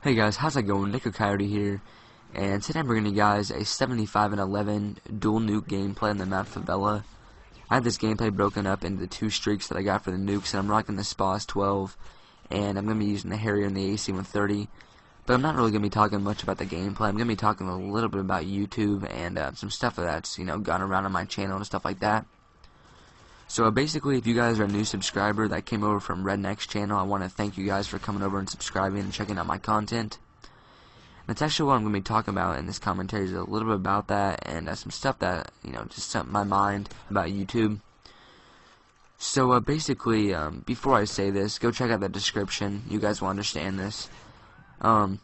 Hey guys, how's it going? Nick Coyote here, and today I'm bringing you guys a 75-11 dual nuke gameplay on the map Favela. I have this gameplay broken up into 2 streaks that I got for the nukes, and I'm rocking the SPAS 12, and I'm going to be using the Harrier and the AC-130, but I'm not really going to be talking much about the gameplay. I'm going to be talking a little bit about YouTube and some stuff that's, gone around on my channel and stuff like that. So basically, if you guys are a new subscriber that came over from Redneck's channel, I want to thank you guys for coming over and subscribing and checking out my content. That's actually what I'm going to be talking about in this commentary, is a little bit about that and some stuff that, just something in my mind about YouTube. So basically, before I say this, go check out the description. You guys will understand this. I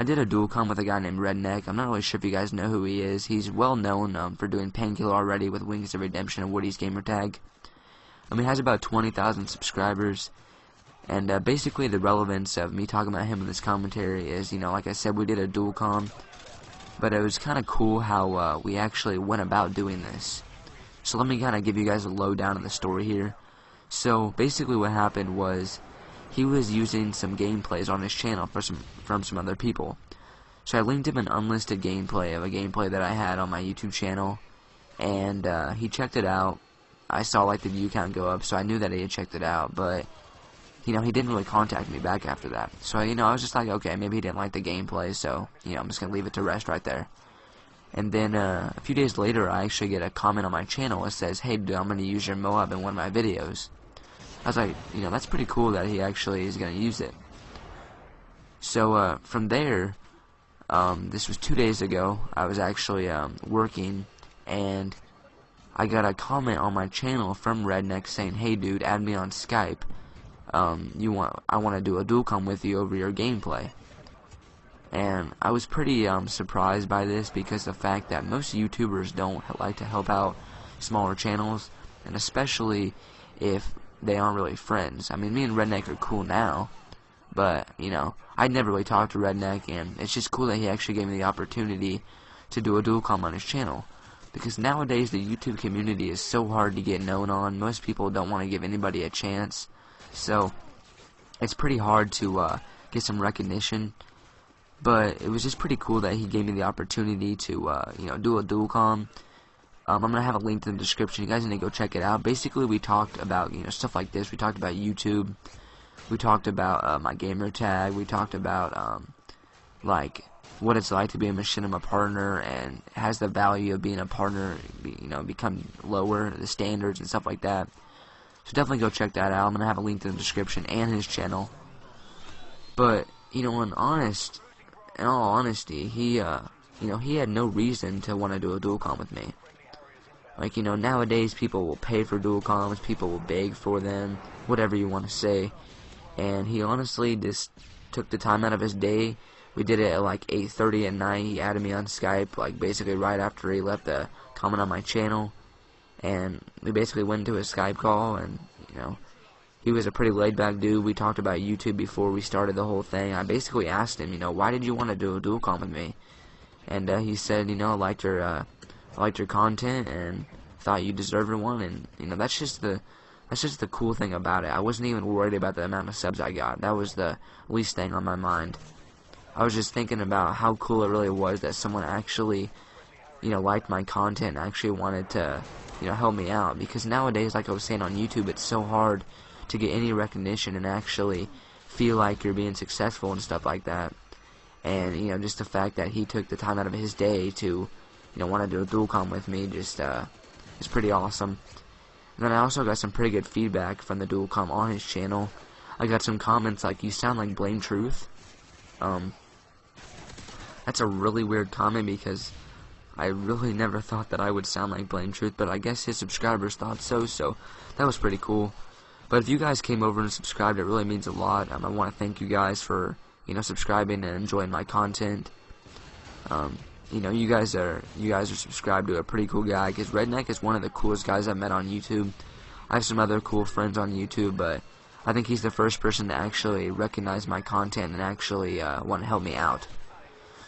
did a dual com with a guy named Redneck. I'm not really sure if you guys know who he is. He's well known for doing Painkiller already with Wings of Redemption and Woody's Gamertag. He has about 20,000 subscribers, and basically the relevance of me talking about him in this commentary is, like I said, we did a dual com, but it was kind of cool how we actually went about doing this. So let me kind of give you guys a lowdown of the story here. So basically what happened was, he was using some gameplays on his channel from some other people. So I linked him an unlisted gameplay of a gameplay that I had on my YouTube channel, and he checked it out. I saw like the view count go up, so I knew that he had checked it out, but he didn't really contact me back after that. So I was just like, okay, maybe he didn't like the gameplay, so I'm just gonna leave it to rest right there. And then a few days later, I actually get a comment on my channel that says, "Hey, dude, I'm gonna use your Moab in one of my videos." I was like, that's pretty cool that he actually is gonna use it. So from there, this was 2 days ago. I was actually working, and I got a comment on my channel from Redneck saying, "Hey dude, add me on Skype. I want to do a dual com with you over your gameplay." And I was pretty surprised by this, because the fact that most YouTubers don't like to help out smaller channels, and especially if they aren't really friends. Me and Redneck are cool now, but I'd never really talked to Redneck, and it's just cool that he actually gave me the opportunity to do a dual com on his channel. Because nowadays the YouTube community is so hard to get known on. Most people don't want to give anybody a chance, so it's pretty hard to get some recognition. But it was just pretty cool that he gave me the opportunity to do a dual com. I'm gonna have a link in the description. You guys need to go check it out. Basically, we talked about stuff like this. We talked about YouTube. We talked about my gamer tag. We talked about like what it's like to be a machinima partner, and has the value of being a partner become lower, the standards and stuff like that. So definitely go check that out. I'm gonna have a link in the description and his channel. But in all honesty, he he had no reason to want to do a dual com with me. Nowadays people will pay for dual coms, people will beg for them, whatever you want to say. And he honestly just took the time out of his day. We did it at like 8:30 at night. He added me on Skype, like basically right after he left a comment on my channel, and we basically went into a Skype call. And he was a pretty laid back dude. We talked about YouTube before we started the whole thing. I basically asked him, why did you want to do a dual com with me? And he said, I liked your content and thought you deserved one. And that's just the cool thing about it. I wasn't even worried about the amount of subs I got. That was the least thing on my mind. I was just thinking about how cool it really was that someone actually, liked my content and actually wanted to, help me out. Because nowadays, like I was saying on YouTube, it's so hard to get any recognition and actually feel like you're being successful and stuff like that. And, just the fact that he took the time out of his day to, want to do a dual com with me just, is pretty awesome. And then I also got some pretty good feedback from the dual com on his channel. I got some comments like, "You sound like Blame Truth." That's a really weird comment, because I really never thought that I would sound like Blame Truth, but I guess his subscribers thought so that was pretty cool. But if you guys came over and subscribed, it really means a lot. I want to thank you guys for, subscribing and enjoying my content. You guys are subscribed to a pretty cool guy, because Redneck is one of the coolest guys I've met on YouTube. I have some other cool friends on YouTube, but I think he's the first person to actually recognize my content and actually want to help me out.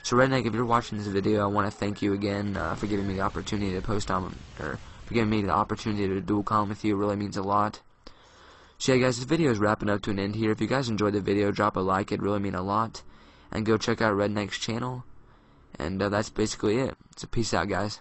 So Redneck, if you're watching this video, I want to thank you again for giving me the opportunity to post on, or for giving me the opportunity to dual com with you. It really means a lot. So yeah guys, this video is wrapping up to an end here. If you guys enjoyed the video, drop a like, it'd really mean a lot. and go check out Redneck's channel. And that's basically it. So peace out, guys.